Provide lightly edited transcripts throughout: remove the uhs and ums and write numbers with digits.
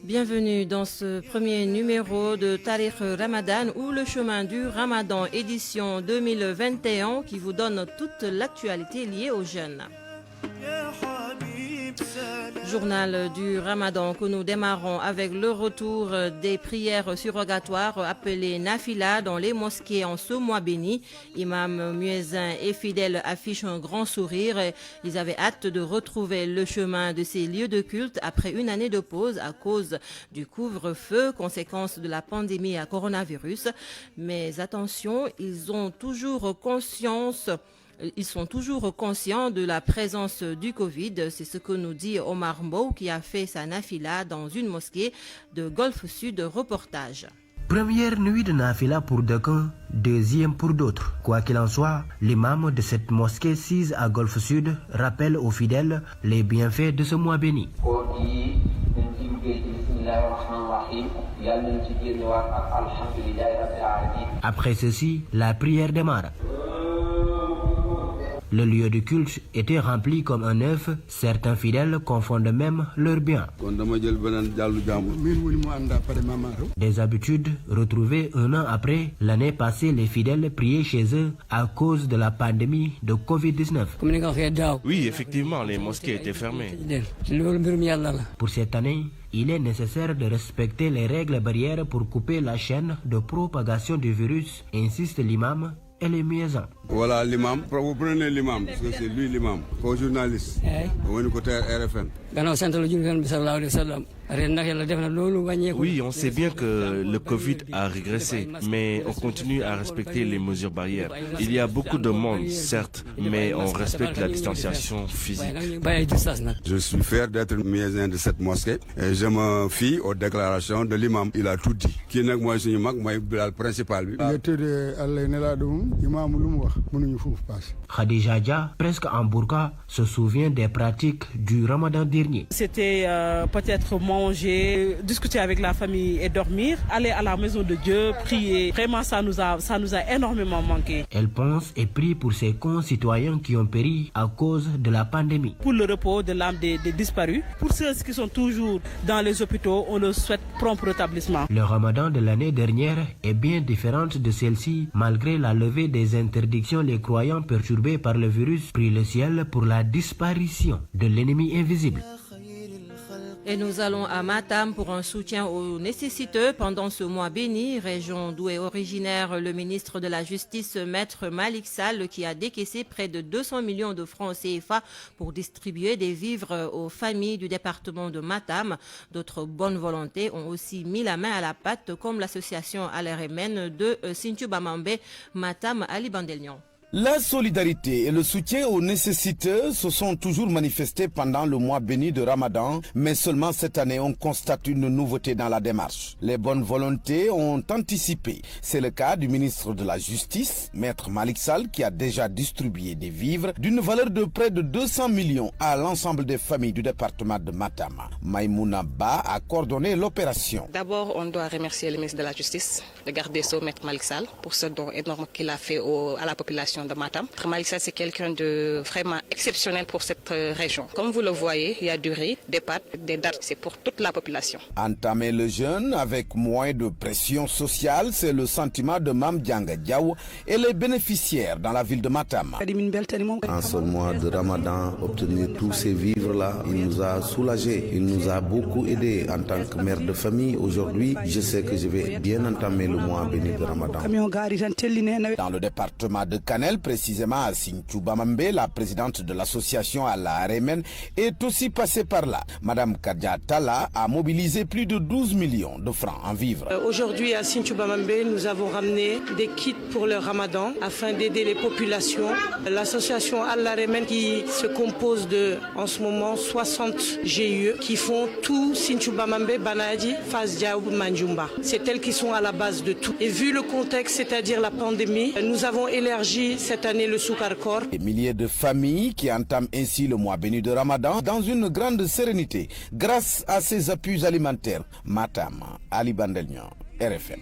Bienvenue dans ce premier numéro de Tariq Ramadan ou le chemin du Ramadan édition 2021 qui vous donne toute l'actualité liée aux jeunes. Journal du Ramadan que nous démarrons avec le retour des prières surrogatoires appelées Nafila dans les mosquées en ce mois béni. Imam, muezzin et fidèles affichent un grand sourire. Ils avaient hâte de retrouver le chemin de ces lieux de culte après une année de pause à cause du couvre-feu, conséquence de la pandémie à coronavirus. Mais attention, ils sont toujours conscients de la présence du Covid. C'est ce que nous dit Omar Mbow qui a fait sa nafila dans une mosquée de Golfe Sud. Reportage. Première nuit de nafila pour d'aucuns, deuxième pour d'autres. Quoi qu'il en soit, l'imam de cette mosquée sise à Golfe Sud rappelle aux fidèles les bienfaits de ce mois béni. Après ceci, la prière démarre. Le lieu de culte était rempli comme un œuf. Certains fidèles confondent même leurs biens. Des habitudes retrouvées un an après. L'année passée, les fidèles priaient chez eux à cause de la pandémie de Covid-19. Oui, effectivement, les mosquées étaient fermées. Pour cette année, il est nécessaire de respecter les règles barrières pour couper la chaîne de propagation du virus, insiste l'imam. Et les muezzins. Voilà l'imam, vous prenez l'imam, parce que c'est lui l'imam, au journaliste, au côté RFM. Oui, on sait bien que le Covid a régressé, mais on continue à respecter les mesures barrières. Il y a beaucoup de monde, certes, mais on respecte la distanciation physique. Je suis fier d'être muezzin de cette mosquée et je me fie aux déclarations de l'imam. Il a tout dit. Qui n'est moi le principal. Khadija Dia, presque en burqa, se souvient des pratiques du Ramadan dernier. C'était peut-être manger, discuter avec la famille et dormir, aller à la maison de Dieu, prier. Vraiment, ça nous a énormément manqué. Elle pense et prie pour ses concitoyens qui ont péri à cause de la pandémie. Pour le repos de l'âme des disparus, pour ceux qui sont toujours dans les hôpitaux, on leur souhaite prompt rétablissement. Le Ramadan de l'année dernière est bien différent de celle-ci, malgré la levée des interdictions. Les croyants perturbés par le virus prient le ciel pour la disparition de l'ennemi invisible. Et nous allons à Matam pour un soutien aux nécessiteux pendant ce mois béni, région d'où est originaire le ministre de la Justice, Maître Malick Sall, qui a décaissé près de 200 millions de francs CFA pour distribuer des vivres aux familles du département de Matam. D'autres bonnes volontés ont aussi mis la main à la pâte, comme l'association Al-Remen de Sinthiou Bamambé, Matam, Ali Bandelnion. La solidarité et le soutien aux nécessiteux se sont toujours manifestés pendant le mois béni de Ramadan, mais seulement cette année on constate une nouveauté dans la démarche. Les bonnes volontés ont anticipé. C'est le cas du ministre de la Justice, Maître Malick Sall, qui a déjà distribué des vivres d'une valeur de près de 200 millions à l'ensemble des familles du département de Matam. Maïmouna Ba a coordonné l'opération. D'abord, on doit remercier le ministre de la Justice, le garde des Sceaux, Maître Malick Sall, pour ce don énorme qu'il a fait à la population de Matam. Malick Sall, c'est quelqu'un de vraiment exceptionnel pour cette région. Comme vous le voyez, il y a du riz, des pâtes, des dattes, c'est pour toute la population. Entamer le jeûne avec moins de pression sociale, c'est le sentiment de Mam Dianga Diaw et les bénéficiaires dans la ville de Matam. En ce mois de Ramadan, obtenir tous ces vivres-là, il nous a soulagés, il nous a beaucoup aidés en tant que mère de famille. Aujourd'hui, je sais que je vais bien entamer le mois béni de Ramadan. Dans le département de Kanel, précisément à Sinthiou Bamambé, la présidente de l'association Al-Remen est aussi passée par là. Madame Kadia Tala a mobilisé plus de 12 millions de francs en vivres. Aujourd'hui à Sinthiou Bamambé, nous avons ramené des kits pour le Ramadan afin d'aider les populations. L'association Al-Remen qui se compose de, en ce moment, 60 GIE qui font tout Sinthiou Bamambé, Banadi, Fass Diaw, Manjumba. C'est elles qui sont à la base de tout. Et vu le contexte, c'est-à-dire la pandémie, nous avons élargi cette année le Soukarkor. Des milliers de familles qui entament ainsi le mois béni de Ramadan dans une grande sérénité grâce à ces appuis alimentaires. Matam, Ali Bandelnion, RFM.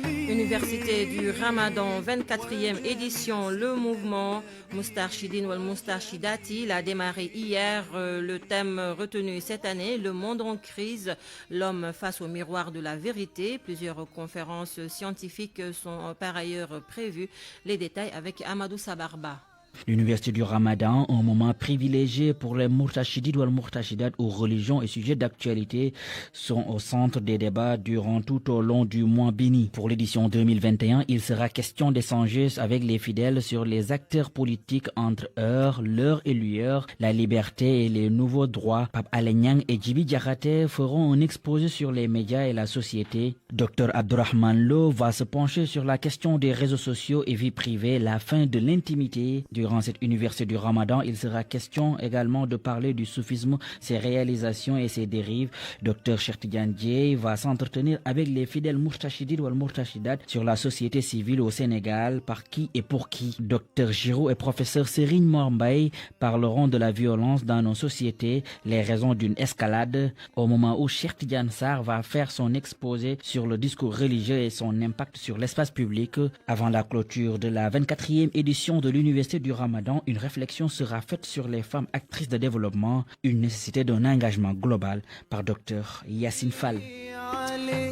Université du Ramadan, 24e édition, le mouvement Moustarchidine ou Moustarchidati l'a démarré hier. Le thème retenu cette année, le monde en crise, l'homme face au miroir de la vérité. Plusieurs conférences scientifiques sont par ailleurs prévues. Les détails avec Amadou Sabarba. L'Université du Ramadan, un moment privilégié pour les Mourtachidites ou Mourtachidat où religions et sujets d'actualité sont au centre des débats durant tout au long du mois béni. Pour l'édition 2021, il sera question d'échanger avec les fidèles sur les acteurs politiques entre heure, l'heure et lueur, la liberté et les nouveaux droits. Pape Alenyang et Djibi Diakhaté feront un exposé sur les médias et la société. Dr Abdourahmane Lo va se pencher sur la question des réseaux sociaux et vie privée, la fin de l'intimité. Durant cette université du Ramadan, il sera question également de parler du soufisme, ses réalisations et ses dérives. Dr Cheikh Tidiane Dièye va s'entretenir avec les fidèles Mourtachidites ou Mourtachidat sur la société civile au Sénégal, par qui et pour qui. Dr Giraud et professeur Serigne Mor Mbaye parleront de la violence dans nos sociétés, les raisons d'une escalade, au moment où Cheikh Tidiane Sarr va faire son exposé sur le discours religieux et son impact sur l'espace public. Avant la clôture de la 24e édition de l'Université du Ramadan, une réflexion sera faite sur les femmes actrices de développement, une nécessité d'un engagement global par Dr Yassine Fall.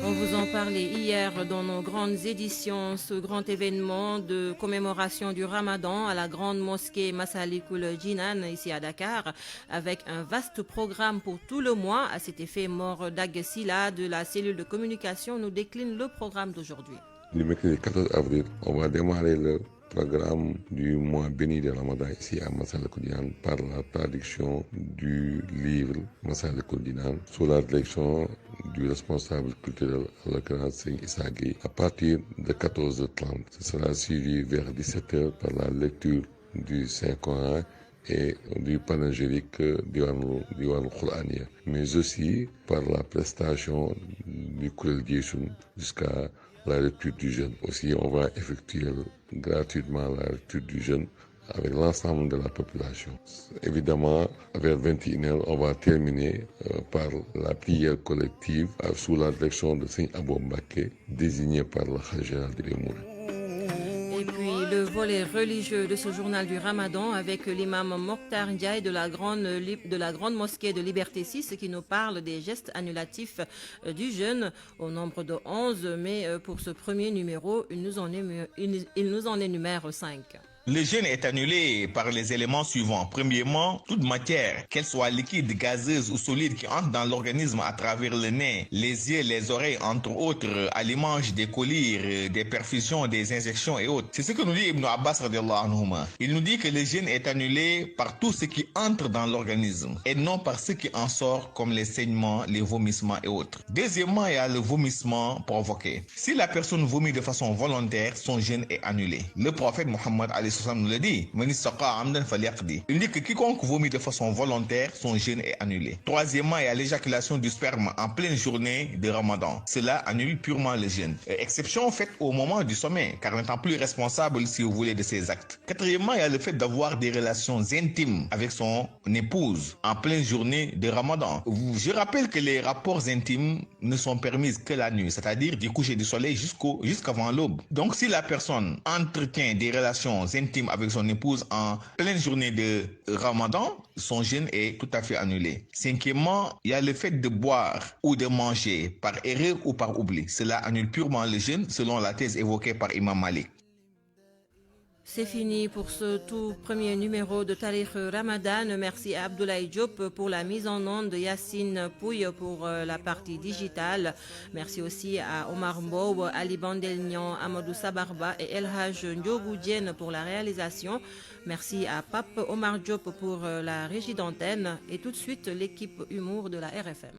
On vous en parlait hier dans nos grandes éditions, ce grand événement de commémoration du Ramadan à la grande mosquée Massalikul Jinan ici à Dakar, avec un vaste programme pour tout le mois. À cet effet, Mor Dagesila de la cellule de communication nous décline le programme d'aujourd'hui. Le mercredi 14 avril, on va démarrer le programme du mois béni de Ramadan ici à Massalikul Jinan par la traduction du livre Massalikul Jinan sous la direction du responsable culturel à l'occurrence Seigne Issa Gueye à partir de 14h30. Ce sera suivi vers 17h par la lecture du Saint-Coran et du panégyrique Diwan Khourania, mais aussi par la prestation du Kourel Djeysoun jusqu'à la lecture du jeûne. Aussi, on va effectuer gratuitement la lecture du jeûne avec l'ensemble de la population. Évidemment, vers 21h, on va terminer par la prière collective sous la direction de Seigne Abou Mbacké, désigné par le Khalife général des Mourides. Et puis le volet religieux de ce journal du Ramadan avec l'imam Mokhtar Ndiaye de la grande mosquée de Liberté 6 qui nous parle des gestes annulatifs du jeûne au nombre de 11. Mais pour ce premier numéro, il nous en énumère 5. Le jeûne est annulé par les éléments suivants. Premièrement, toute matière, qu'elle soit liquide, gazeuse ou solide, qui entre dans l'organisme à travers le nez, les yeux, les oreilles, entre autres, à l'image des collyres, des perfusions, des injections et autres. C'est ce que nous dit Ibn Abbas radiallahu anhuma. Il nous dit que le jeûne est annulé par tout ce qui entre dans l'organisme et non par ce qui en sort comme les saignements, les vomissements et autres. Deuxièmement, il y a le vomissement provoqué. Si la personne vomit de façon volontaire, son jeûne est annulé. Le prophète Mohammed nous le dit. Il dit que quiconque vomit de façon volontaire, son jeûne est annulé. Troisièmement, il y a l'éjaculation du sperme en pleine journée de Ramadan. Cela annule purement le jeûne. Exception faite au moment du sommeil, car n'étant plus responsable, si vous voulez, de ces actes. Quatrièmement, il y a le fait d'avoir des relations intimes avec son épouse en pleine journée de Ramadan. Je rappelle que les rapports intimes ne sont permis que la nuit, c'est-à-dire du coucher du soleil jusqu'avant l'aube. Donc, si la personne entretient des relations intimes avec son épouse en pleine journée de Ramadan, son jeûne est tout à fait annulé. Cinquièmement, il y a le fait de boire ou de manger par erreur ou par oubli. Cela annule purement le jeûne selon la thèse évoquée par Imam Malik. C'est fini pour ce tout premier numéro de Tariq Ramadan. Merci à Abdoulaye Diop pour la mise en onde, de Yassine Pouye pour la partie digitale. Merci aussi à Omar Mbow, Ali Bandelnian, Amadou Sabarba et El Haj Ndiogou Diène pour la réalisation. Merci à Pape Omar Diop pour la régie d'antenne. Et tout de suite, l'équipe humour de la RFM.